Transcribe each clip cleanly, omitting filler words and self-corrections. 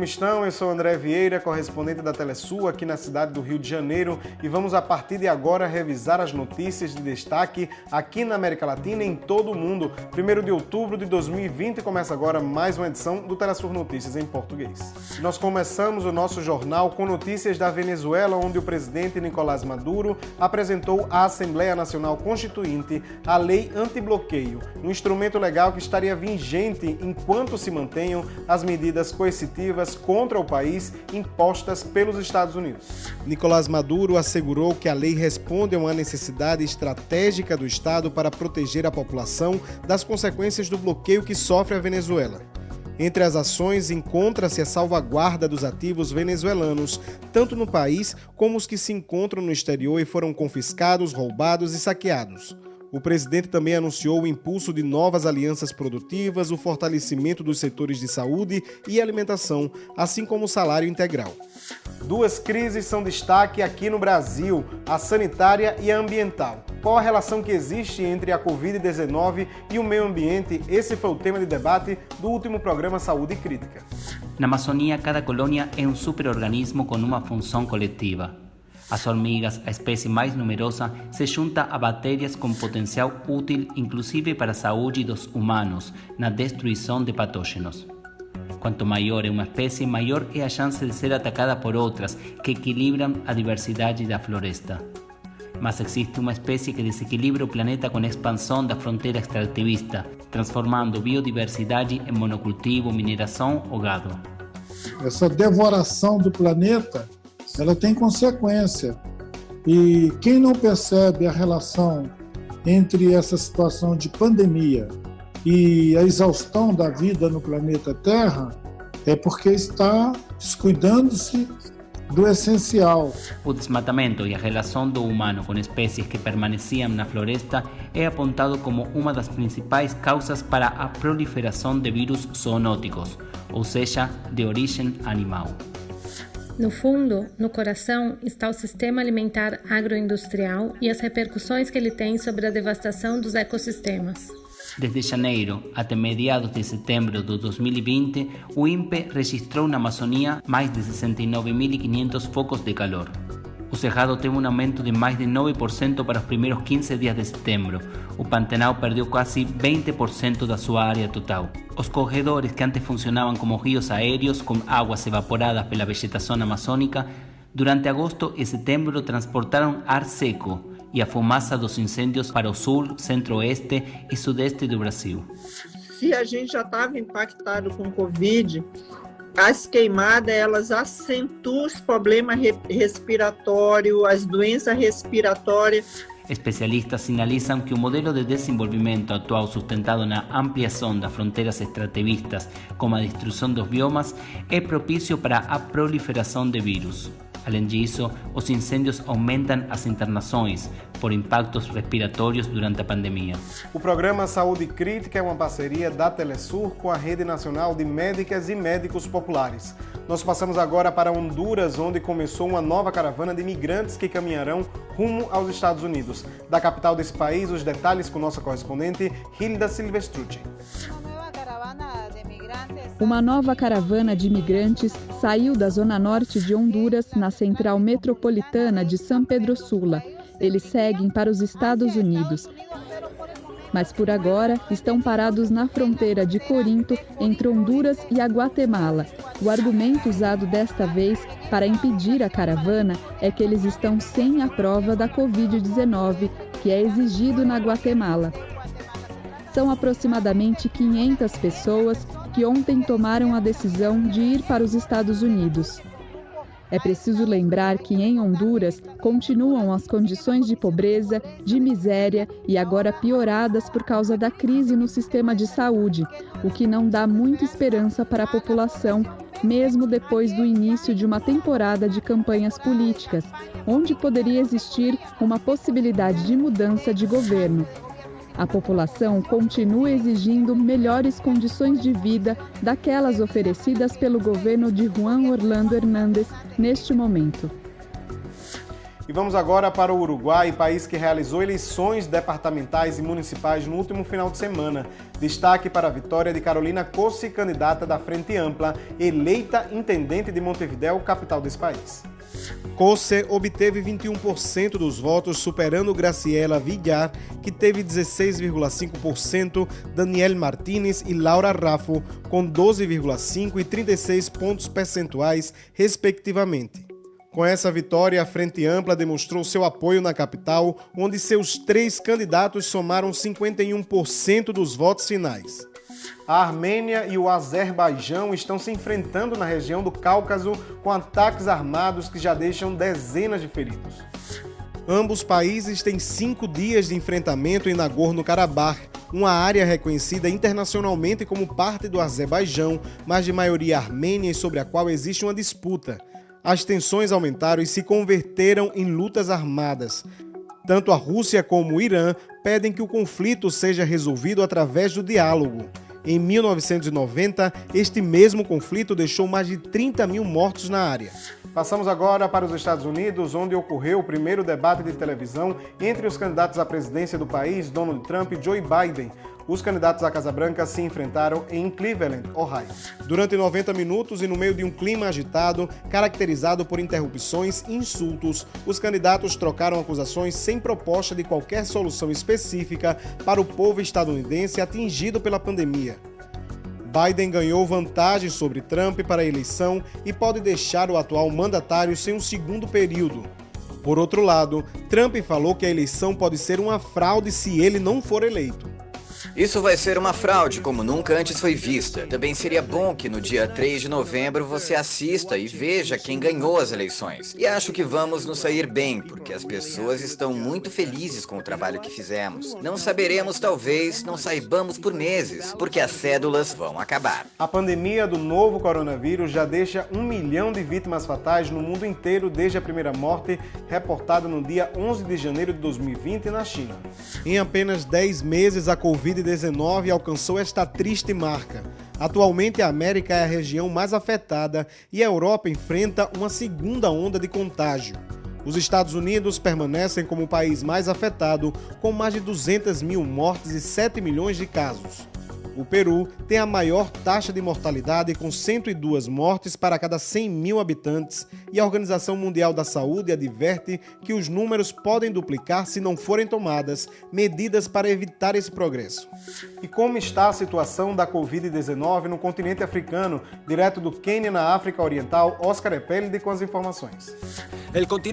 estão? Eu sou André Vieira, correspondente da Telesul aqui na cidade do Rio de Janeiro e vamos a partir de agora revisar as notícias de destaque aqui na América Latina e em todo o mundo. 1º de outubro de 2020 começa agora mais uma edição do Telesur Notícias em português. Nós começamos o nosso jornal com notícias da Venezuela, onde o presidente Nicolás Maduro apresentou à Assembleia Nacional Constituinte a Lei Antibloqueio, um instrumento legal que estaria vigente enquanto se mantenham as medidas coercitivas contra o país impostas pelos Estados Unidos. Nicolás Maduro assegurou que a lei responde a uma necessidade estratégica do Estado para proteger a população das consequências do bloqueio que sofre a Venezuela. Entre as ações encontra-se a salvaguarda dos ativos venezuelanos, tanto no país como os que se encontram no exterior e foram confiscados, roubados e saqueados. O presidente também anunciou o impulso de novas alianças produtivas, o fortalecimento dos setores de saúde e alimentação, assim como o salário integral. Duas crises são destaque aqui no Brasil, a sanitária e a ambiental. Qual a relação que existe entre a Covid-19 e o meio ambiente? Esse foi o tema de debate do último programa Saúde Crítica. Na Amazônia, cada colônia é um superorganismo com uma função coletiva. As formigas, a espécie mais numerosa, se junta a bactérias com potencial útil inclusive para a saúde dos humanos na destruição de patógenos. Quanto maior é uma espécie, maior é a chance de ser atacada por outras que equilibram a diversidade da floresta. Mas existe uma espécie que desequilibra o planeta com a expansão da fronteira extrativista, transformando biodiversidade em monocultivo, mineração ou gado. Essa devoração do planeta, ela tem consequência. E quem não percebe a relação entre essa situação de pandemia e a exaustão da vida no planeta Terra é porque está descuidando-se do essencial. O desmatamento e a relação do humano com espécies que permaneciam na floresta é apontado como uma das principais causas para a proliferação de vírus zoonóticos, ou seja, de origem animal. No fundo, no coração, está o sistema alimentar agroindustrial e as repercussões que ele tem sobre a devastação dos ecossistemas. Desde janeiro até meados de setembro de 2020, o INPE registrou na Amazônia mais de 69.500 focos de calor. O Cerrado teve um aumento de mais de 9% para os primeiros 15 dias de setembro. O Pantanal perdeu quase 20% da sua área total. Os corredores que antes funcionavam como rios aéreos com águas evaporadas pela vegetação amazônica, durante agosto e setembro transportaram ar seco e a fumaça dos incêndios para o sul, centro-oeste e sudeste do Brasil. Se a gente já estava impactado com Covid, as queimadas, elas acentuam os problemas respiratórios, as doenças respiratórias. Especialistas sinalizam que o modelo de desenvolvimento atual sustentado na ampliação das fronteiras extrativistas, como a destruição dos biomas, é propício para a proliferação de vírus. Além disso, os incêndios aumentam as internações por impactos respiratórios durante a pandemia. O programa Saúde Crítica é uma parceria da Telesur com a Rede Nacional de Médicas e Médicos Populares. Nós passamos agora para Honduras, onde começou uma nova caravana de imigrantes que caminharão rumo aos Estados Unidos. Da capital desse país, os detalhes com nossa correspondente Hilda Silvestrucci. Uma nova caravana de imigrantes saiu da zona norte de Honduras, na central metropolitana de San Pedro Sula. Eles seguem para os Estados Unidos, mas por agora estão parados na fronteira de Corinto, entre Honduras e a Guatemala. O argumento usado desta vez para impedir a caravana é que eles estão sem a prova da Covid-19, que é exigido na Guatemala. São aproximadamente 500 pessoas que ontem tomaram a decisão de ir para os Estados Unidos. É preciso lembrar que em Honduras continuam as condições de pobreza, de miséria e agora pioradas por causa da crise no sistema de saúde, o que não dá muita esperança para a população, mesmo depois do início de uma temporada de campanhas políticas, onde poderia existir uma possibilidade de mudança de governo. A população continua exigindo melhores condições de vida daquelas oferecidas pelo governo de Juan Orlando Hernández neste momento. E vamos agora para o Uruguai, país que realizou eleições departamentais e municipais no último final de semana. Destaque para a vitória de Carolina Cossi, candidata da Frente Ampla, eleita intendente de Montevidéu, capital desse país. Cossi obteve 21% dos votos, superando Graciela Villar, que teve 16,5%, Daniel Martínez e Laura Raffo, com 12,5% e 36 pontos percentuais, respectivamente. Com essa vitória, a Frente Ampla demonstrou seu apoio na capital, onde seus 3 candidatos somaram 51% dos votos finais. A Armênia e o Azerbaijão estão se enfrentando na região do Cáucaso com ataques armados que já deixam dezenas de feridos. Ambos países têm 5 dias de enfrentamento em Nagorno-Karabakh, uma área reconhecida internacionalmente como parte do Azerbaijão, mas de maioria armênia e sobre a qual existe uma disputa. As tensões aumentaram e se converteram em lutas armadas. Tanto a Rússia como o Irã pedem que o conflito seja resolvido através do diálogo. Em 1990, este mesmo conflito deixou mais de 30 mil mortos na área. Passamos agora para os Estados Unidos, onde ocorreu o primeiro debate de televisão entre os candidatos à presidência do país, Donald Trump e Joe Biden. Os candidatos à Casa Branca se enfrentaram em Cleveland, Ohio. Durante 90 minutos e no meio de um clima agitado, caracterizado por interrupções e insultos, os candidatos trocaram acusações sem proposta de qualquer solução específica para o povo estadunidense atingido pela pandemia. Biden ganhou vantagem sobre Trump para a eleição e pode deixar o atual mandatário sem um segundo período. Por outro lado, Trump falou que a eleição pode ser uma fraude se ele não for eleito. Isso vai ser uma fraude como nunca antes foi vista. Também seria bom que no dia 3 de novembro você assista e veja quem ganhou as eleições. E acho que vamos nos sair bem, porque as pessoas estão muito felizes com o trabalho que fizemos. Não saberemos, talvez, não saibamos por meses, porque as cédulas vão acabar. A pandemia do novo coronavírus já deixa 1 milhão de vítimas fatais no mundo inteiro desde a primeira morte, reportada no dia 11 de janeiro de 2020 na China. Em apenas 10 meses, a Covid-19 alcançou esta triste marca. Atualmente, a América é a região mais afetada e a Europa enfrenta uma segunda onda de contágio. Os Estados Unidos permanecem como o país mais afetado, com mais de 200 mil mortes e 7 milhões de casos. O Peru tem a maior taxa de mortalidade, com 102 mortes para cada 100 mil habitantes, e a Organização Mundial da Saúde adverte que os números podem duplicar se não forem tomadas medidas para evitar esse progresso. E como está a situação da Covid-19 no continente africano? Direto do Quênia, na África Oriental, Oscar Epelide com as informações.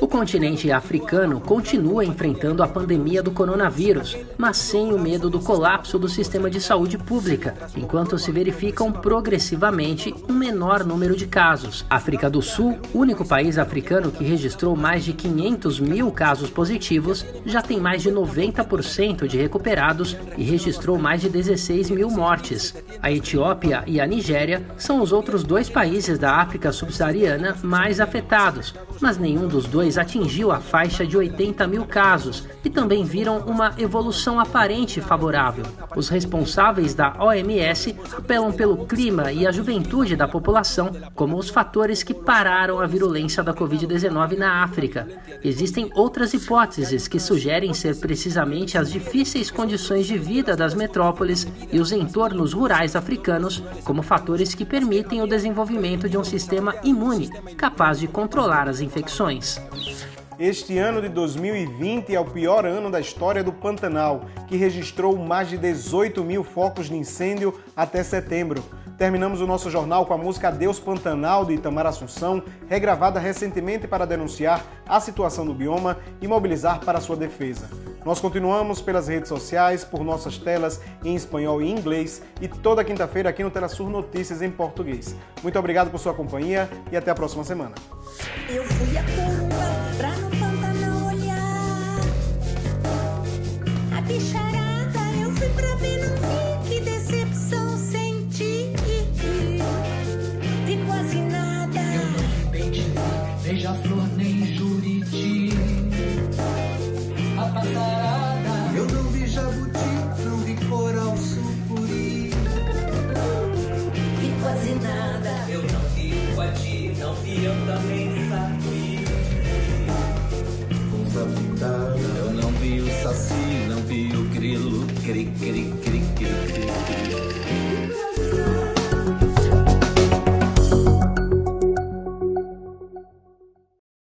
O continente africano continua enfrentando a pandemia do coronavírus, mas sem o medo do colapso do sistema de saúde pública, enquanto se verificam progressivamente um menor número de casos. África do Sul, único país africano que registrou mais de 500 mil casos positivos, já tem mais de 90% de recuperados e registrou mais de 16 mil mortes. A Etiópia e a Nigéria são os outros 2 países da África subsaariana mais afetados, mas nenhum dos dois atingiu a faixa de 80 mil casos e também viram uma evolução aparente favorável. Os responsáveis da OMS apelam pelo clima e a juventude da população como os fatores que pararam a virulência da Covid-19 na África. Existem outras hipóteses que sugerem ser precisamente as difíceis condições de vida das metrópoles e os entornos rurais africanos como fatores que permitem o desenvolvimento de um sistema imune capaz de controlar as infecções. Este ano de 2020 é o pior ano da história do Pantanal, que registrou mais de 18 mil focos de incêndio até setembro. Terminamos o nosso jornal com a música Adeus Pantanal, de Itamar Assunção, regravada recentemente para denunciar a situação do bioma e mobilizar para sua defesa. Nós continuamos pelas redes sociais, por nossas telas em espanhol e inglês e toda quinta-feira aqui no Telesur Notícias em português. Muito obrigado por sua companhia e até a próxima semana. Eu fui a Cuba pra no Pantanal olhar a bicharada, eu fui pra ver, não vi, que decepção senti, vi quase nada. Eu não vi peixe, beija-flor nem juriti, a passarada. Eu não vi jabuti, não vi coral sucuri, vi quase nada. Eu não vi coati, não vi eu também sabe. rosa pintada. Eu não vi o saci, não vi o grilo, cri, cri, cri,